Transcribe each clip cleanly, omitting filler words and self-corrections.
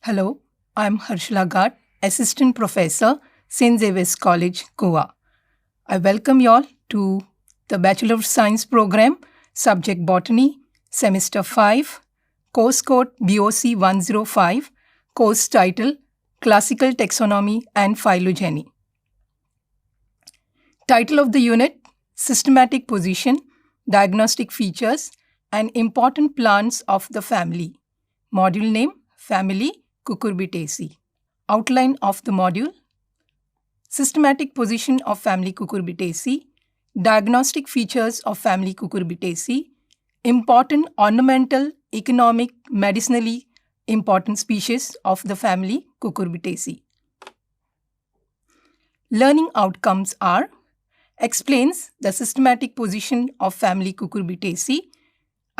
Hello, I'm Harshila Ghat, Assistant Professor, St. Xavier's College, Goa. I welcome you all to the Bachelor of Science program, Subject Botany, Semester 5, Course Code BOC 105, Course Title Classical Taxonomy and Phylogeny. Title of the unit Systematic Position, Diagnostic Features, and Important Plants of the Family. Module name Family Cucurbitaceae. Outline of the module: Systematic position of family Cucurbitaceae, diagnostic features of family Cucurbitaceae, important ornamental, economic, medicinally important species of the family Cucurbitaceae. Learning outcomes are: explains the systematic position of family Cucurbitaceae,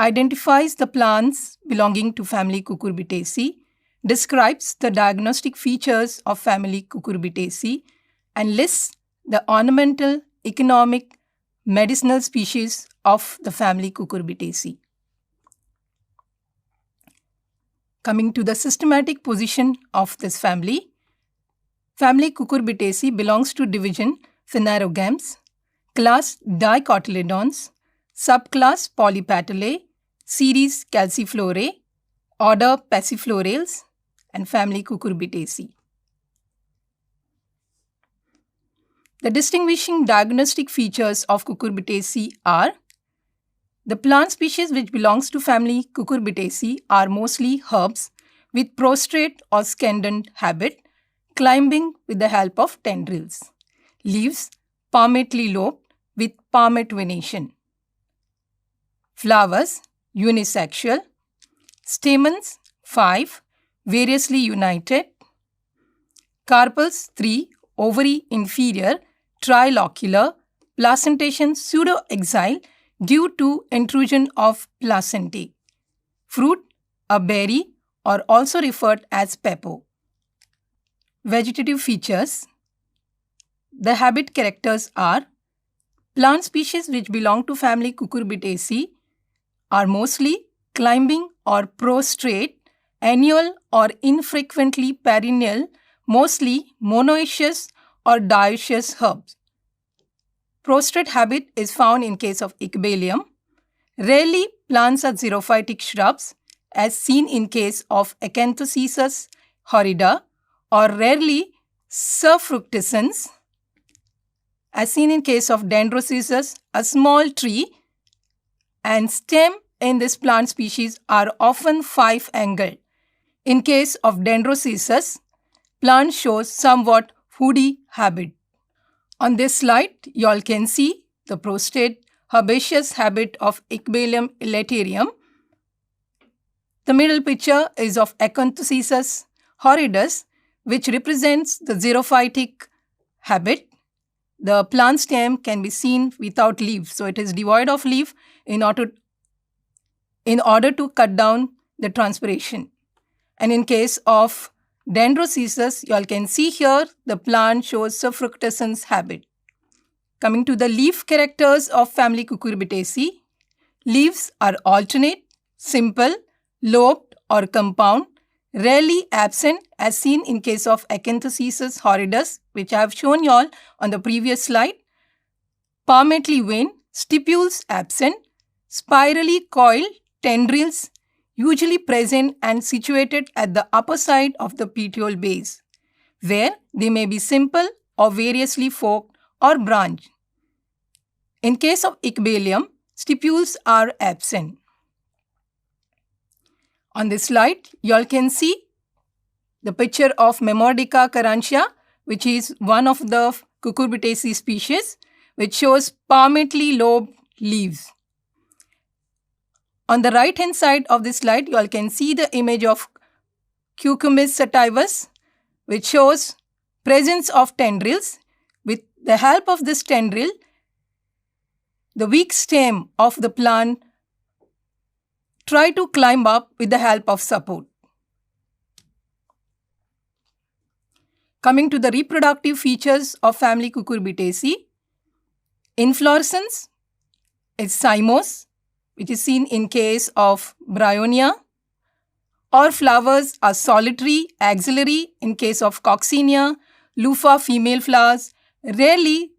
identifies the plants belonging to family Cucurbitaceae, describes the diagnostic features of family Cucurbitaceae, and lists the ornamental, economic, medicinal species of the family Cucurbitaceae. Coming to the systematic position of this family, family Cucurbitaceae belongs to division Phanerogams, class Dicotyledons, subclass Polypetalae, series Calciflorae, order Passiflorales, and family Cucurbitaceae. The distinguishing diagnostic features of Cucurbitaceae are: the plant species which belongs to family Cucurbitaceae are mostly herbs with prostrate or scandent habit, climbing with the help of tendrils. Leaves palmately lobed with palmate venation. Flowers unisexual. Stamens 5, variously united. Carpels 3, ovary inferior, trilocular, placentation pseudo-exile due to intrusion of placentae. Fruit a berry, or also referred as pepo. Vegetative features: the habit characters are: plant species which belong to family Cucurbitaceae are mostly climbing or prostrate, annual or infrequently perennial, mostly monoecious or dioecious herbs. Prostrate habit is found in case of Ecbalium. Rarely plants are xerophytic shrubs, as seen in case of Acanthocesus horrida, or rarely surfructescens, as seen in case of Dendrocesus, a small tree, and stem in this plant species are often 5-angled. In case of Dendrocesus, plant shows somewhat woody habit. On this slide, you all can see the prostrate herbaceous habit of Ecbalium elaterium. The middle picture is of Acanthocesus horridus, which represents the xerophytic habit. The plant stem can be seen without leaves, so it is devoid of leaf in order to cut down the transpiration. And in case of Dendrocesus, you all can see here the plant shows surfructescence habit. Coming to the leaf characters of family Cucurbitaceae, leaves are alternate, simple, lobed or compound, rarely absent as seen in case of Acanthocesus horridus, which I have shown you all on the previous slide. Palmately veined, stipules absent, spirally coiled tendrils usually present and situated at the upper side of the petiole base, where they may be simple or variously forked or branched. In case of Ecbalium, stipules are absent. On this slide, you all can see the picture of Memordica carrantia, which is one of the Cucurbitaceae species, which shows palmately lobed leaves. On the right hand side of this slide, you all can see the image of Cucumis sativus, which shows presence of tendrils. With the help of this tendril, the weak stem of the plant try to climb up with the help of support. Coming to the reproductive features of family Cucurbitaceae, inflorescence is cymose, which is seen in case of Bryonia. or flowers are solitary, axillary in case of coccinea, loofah female flowers. Rarely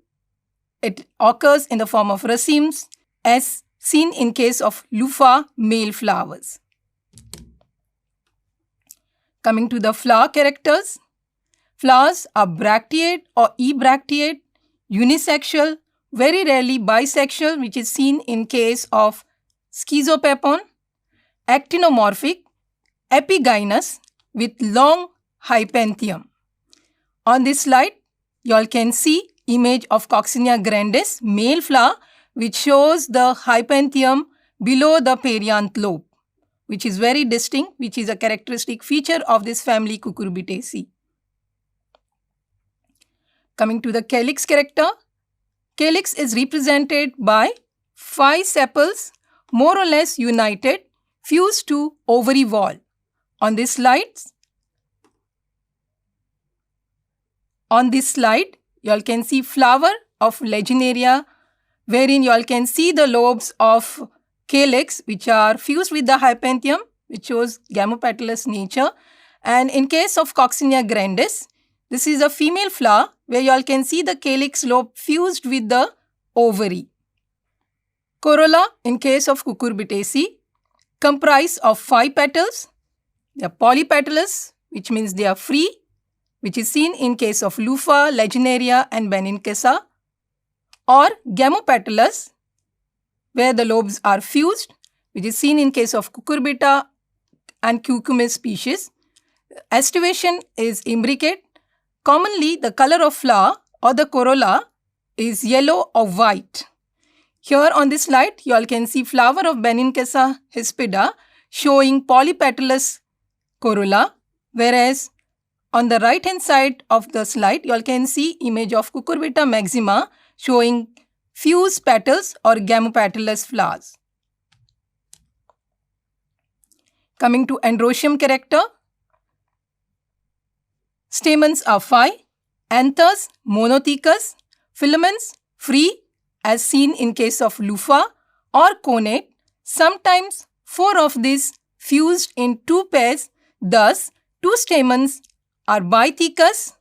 it occurs in the form of racemes as seen in case of loofah male flowers. Coming to the flower characters. Flowers are bracteate or ebracteate, unisexual, very rarely bisexual, which is seen in case of schizopepon, actinomorphic, epigynous with long hypanthium. On this slide, you all can see image of Coccinea grandis, male flower, which shows the hypanthium below the perianth lobe, which is very distinct, which is a characteristic feature of this family Cucurbitaceae. Coming to the calyx character, calyx is represented by 5 sepals more or less united, fused to ovary wall. On this slide, you all can see flower of Lagenaria, wherein you all can see the lobes of calyx which are fused with the hypanthium, which shows gamopetalous nature. And in case of Coccinea grandis, this is a female flower where you all can see the calyx lobe fused with the ovary. Corolla in case of Cucurbitaceae comprise of 5 petals. They are polypetalous, which means they are free, which is seen in case of Loofah, Lagenaria and Benincasa, or gamopetalous, where the lobes are fused, which is seen in case of Cucurbita and Cucumis species. Aestivation is imbricate. Commonly, the color of flower or the corolla is yellow or white. Here on this slide, you all can see flower of Benincasa hispida showing polypetalous corolla, whereas on the right hand side of the slide, you all can see image of Cucurbita maxima showing fused petals or gamopetalous flowers. Coming to androecium character, stamens are 5, anthers monothecous, filaments free as seen in case of loofah or connate, sometimes 4 of these fused in 2 pairs, thus 2 stamens are bithecous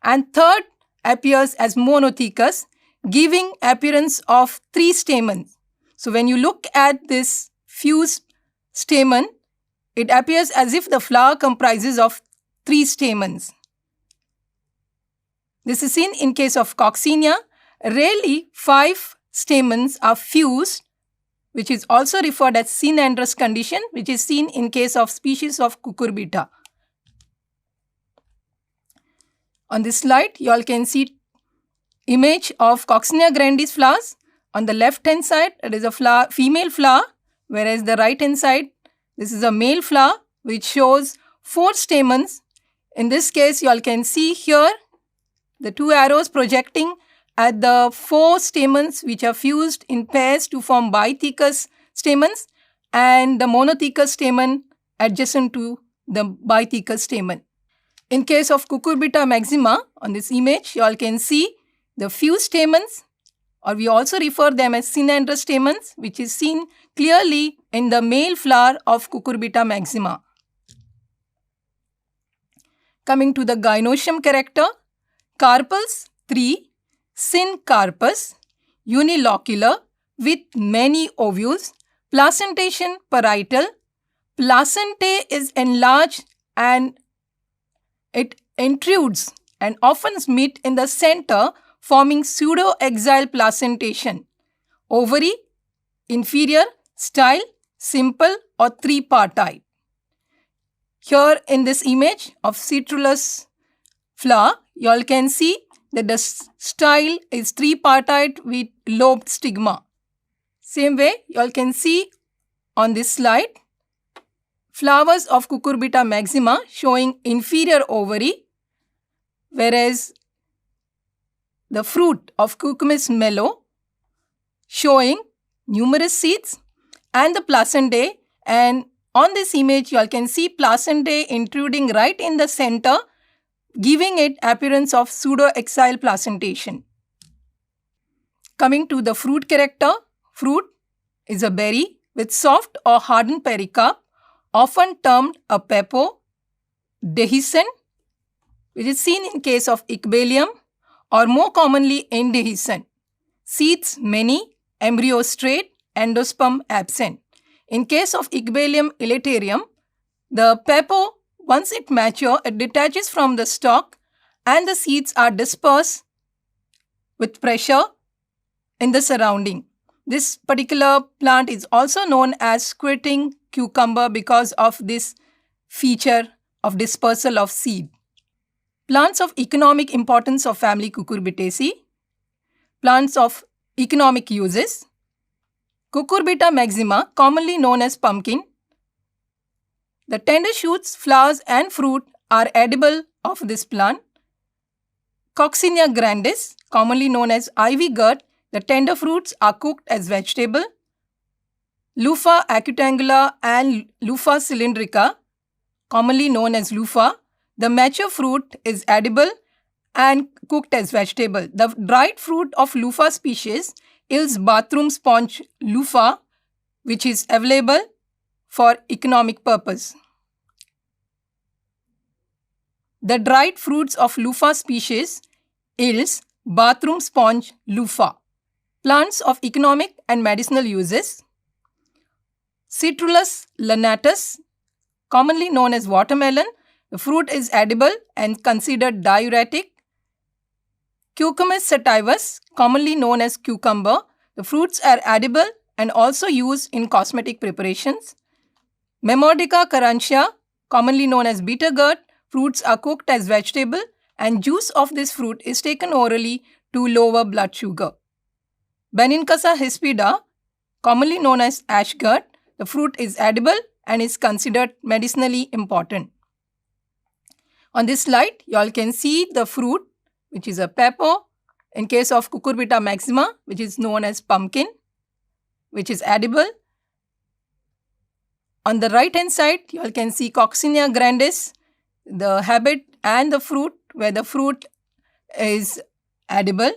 and third appears as monothecous, giving appearance of 3 stamens. So when you look at this fused stamen, it appears as if the flower comprises of 3 stamens. This is seen in case of Coccinea. Rarely 5 stamens are fused, which is also referred as synandrous condition, which is seen in case of species of Cucurbita. On this slide, you all can see image of Coccinea grandis flowers. On the left hand side, it is a flower, female flower, whereas the right hand side, this is a male flower which shows 4 stamens. In this case, you all can see here the 2 arrows projecting at the 4 stamens which are fused in pairs to form bithecous stamens and the monothecous stamen adjacent to the bithecous stamen. In case of Cucurbita maxima, on this image, you all can see the fused stamens, or we also refer them as synandrous stamens, which is seen clearly in the male flower of Cucurbita maxima. Coming to the gynoecium character, carpels 3, syncarpous, unilocular with many ovules, placentation parietal. Placentae is enlarged and it intrudes and often meet in the center, forming pseudo-axile placentation. Ovary, inferior, style, simple or 3-partite. Here in this image of Citrullus flower, you all can see that the style is 3-partite with lobed stigma. Same way, you all can see on this slide, flowers of Cucurbita maxima showing inferior ovary, whereas the fruit of Cucumis mellow showing numerous seeds and the placentae, and on this image you all can see placentae intruding right in the center, giving it appearance of pseudo-axile placentation. Coming to the fruit character, fruit is a berry with soft or hardened pericarp, often termed a pepo, dehiscent, which is seen in case of Ichthalium, or more commonly indehiscent. Seeds many, embryo straight, endosperm absent. In case of Ichthalium elaterium, the pepo, once it matures, it detaches from the stalk and the seeds are dispersed with pressure in the surrounding. This particular plant is also known as squirting cucumber because of this feature of dispersal of seed. Plants of economic importance of family Cucurbitaceae. Plants of economic uses. Cucurbita maxima, commonly known as pumpkin. The tender shoots, flowers and fruit are edible of this plant. Coccinea grandis, commonly known as ivy gourd, the tender fruits are cooked as vegetable. Lupha acutangula and Lupha cylindrica, commonly known as lupha, the mature fruit is edible and cooked as vegetable. The dried fruit of lupha species yields bathroom sponge lupha, which is available for economic purpose. The dried fruits of lupha species yields bathroom sponge lupha. Plants of economic and medicinal uses. Citrullus lanatus, commonly known as watermelon. The fruit is edible and considered diuretic. Cucumis sativus, commonly known as cucumber. The fruits are edible and also used in cosmetic preparations. Memordica carrantia, commonly known as bitter gourd. Fruits are cooked as vegetable and juice of this fruit is taken orally to lower blood sugar. Benincasa hispida, commonly known as ash gourd. The fruit is edible and is considered medicinally important. On this slide, you all can see the fruit, which is a pepo. In case of Cucurbita maxima, which is known as pumpkin, which is edible. On the right hand side, you all can see Coccinea grandis, the habit and the fruit, where the fruit is edible.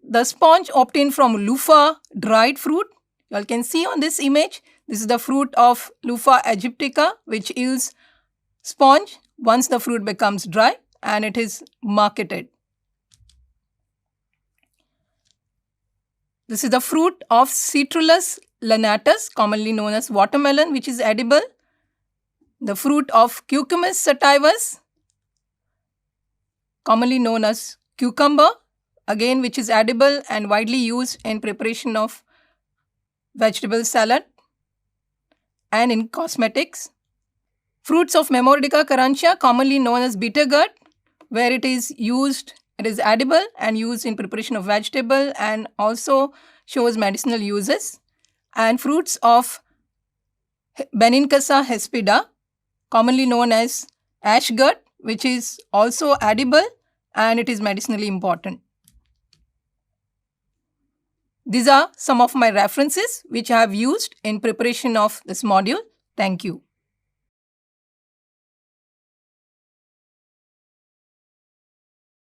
The sponge obtained from lupha dried fruit, you all can see on this image, this is the fruit of Lupha aegyptica, which yields sponge once the fruit becomes dry and it is marketed. This is the fruit of Citrullus lanatus, commonly known as watermelon, which is edible. The fruit of Cucumis sativus, commonly known as cucumber, again which is edible and widely used in preparation of vegetable salad and in cosmetics. Fruits of Memordica carrantia, commonly known as bitter gourd, where it is edible and used in preparation of vegetable and also shows medicinal uses. And fruits of Benincasa hispida, commonly known as ash gourd, which is also edible and it is medicinally important. These are some of my references which I have used in preparation of this module. Thank you.